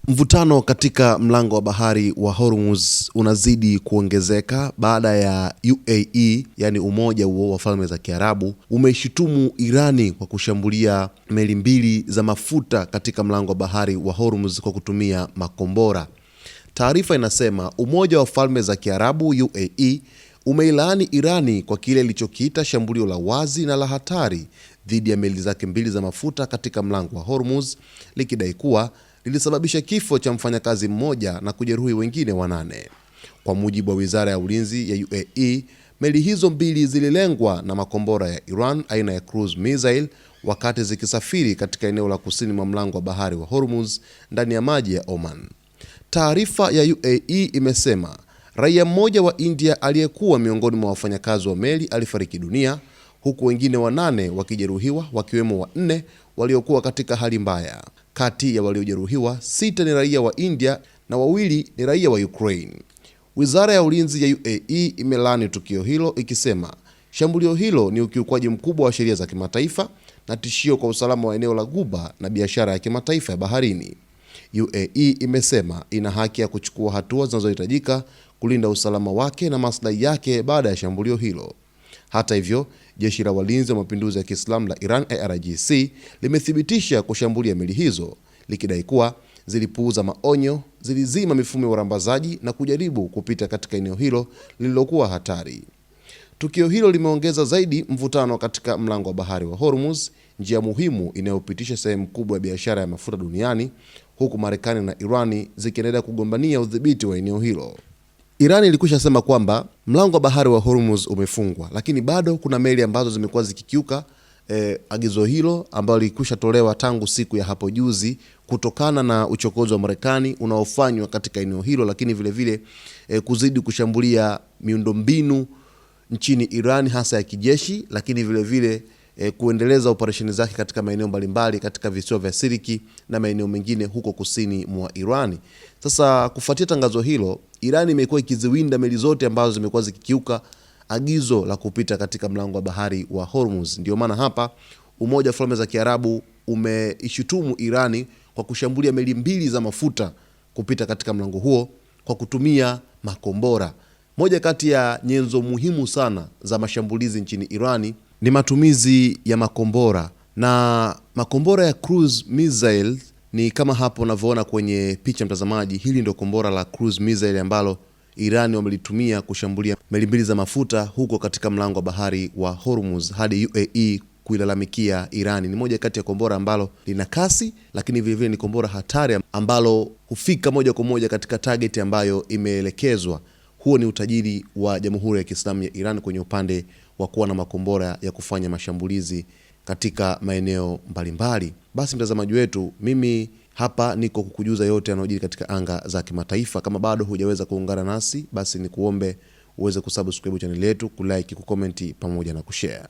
Mvutano katika mlango wa bahari wa Hormuz unazidi kuongezeka baada ya UAE, yani umoja huo wa falme za Kiarabu, umeishutumu Irani kwa kushambulia meli mbili za mafuta katika mlango wa bahari wa Hormuz kwa kutumia makombora. Taarifa inasema umoja wa falme za Kiarabu UAE umeilaani Irani kwa kile ilichokiita shambulio la wazi na la hatari dhidi ya meli zake mbili za mafuta katika mlango wa Hormuz, likidai kuwa lilisababisha kifo cha mfanyakazi mmoja na kujeruhi wengine 8. Kwa mujibu wa Wizara ya Ulinzi ya UAE, meli hizo mbili zililengwa na makombora ya Iran aina ya cruise missile wakati zikisafiri katika eneo la kusini mwa mlango wa bahari wa Hormuz ndani ya maji ya Oman. Taarifa ya UAE imesema raia mmoja wa India aliyekuwa miongoni mwa wafanyakazi wa meli alifariki dunia, huku wengine 8 wakijeruhiwa, wakiwemo 4 waliokuwa katika hali mbaya. Kati ya waliojeruhiwa 6 ni raia wa India na 2 ni raia wa Ukraine. Wizara ya Ulinzi ya UAE imelaani tukio hilo ikisema shambulio hilo ni ukiukwaji mkubwa wa sheria za kimataifa na tishio kwa usalama wa eneo la Ghuba na biashara ya kimataifa ya baharini. UAE imesema ina haki ya kuchukua hatua zinazohitajika kulinda usalama wake na maslahi yake baada ya shambulio hilo. Hata hivyo, Jeshi la Walinzi wa Mapinduzi ya Kiislamu la Iran IRGC limethibitisha kushambulia meli hizo, likidai kuwa zilipuuza maonyo, zilizima mifumo ya urambazaji na kujaribu kupita katika eneo hilo lililokuwa hatari. Tukio hilo limeongeza zaidi mvutano katika mlango wa bahari wa Hormuz, njia muhimu inayopitisha sehemu kubwa ya biashara ya mafuta duniani, huku Marekani na Irani zikiendelea kugombania udhibiti wa eneo hilo. Irani ilikwisha sema kwamba mlango wa bahari wa Hormuz umefungwa, lakini bado kuna meli ambazo zimekuwa zikikiuka agizo hilo ambalo lilikwisha tolewa tangu siku ya hapo juzi kutokana na uchokozi wa Marekani unaofanywa katika eneo hilo, lakini vile kuzidi kushambulia miundombinu nchini Iran hasa ya kijeshi, lakini vile kuendeleza operesheni zake katika maeneo mbalimbali katika visiwa vya Siriki na maeneo mengine huko kusini mwa Irani. Sasa kufuatia tangazo hilo, Iran imekuwa ikiziwinda meli zote ambazo zimekuwa zikikiuka agizo la kupita katika mlango wa bahari wa Hormuz. Ndio maana hapa Umoja wa Falme za Kiarabu umeishutumu Irani kwa kushambulia meli mbili za mafuta kupita katika mlango huo kwa kutumia makombora. Moja kati ya nyenzo muhimu sana za mashambulizi nchini Irani ni matumizi ya makombora, na makombora ya cruise missile ni kama hapo unavyoona kwenye picha mtazamaji. Hili ndio kombora la cruise missile ambalo Irani wamelitumia kushambulia meli mbili za mafuta huko katika mlango wa bahari wa Hormuz, hadi UAE kuilalamikia Irani. Ni moja kati ya kombora ambalo lina kasi, lakini vile ni kombora hatari ambalo hufika moja kwa moja katika target ambayo imeelekezwa. Huo ni utajiri wa Jamhuri ya Kiislamu ya Iran kwenye upande wa kuwa na makombora ya kufanya mashambulizi katika maeneo mbalimbali. Basi mtazamaji wetu, mimi hapa niko kukujuza yote yanayojiri katika anga za kimataifa. Kama bado hujaweza kuungana nasi, basi ni kuombe uweze kusubscribe channel yetu, kulike, kucomment pamoja na kushare.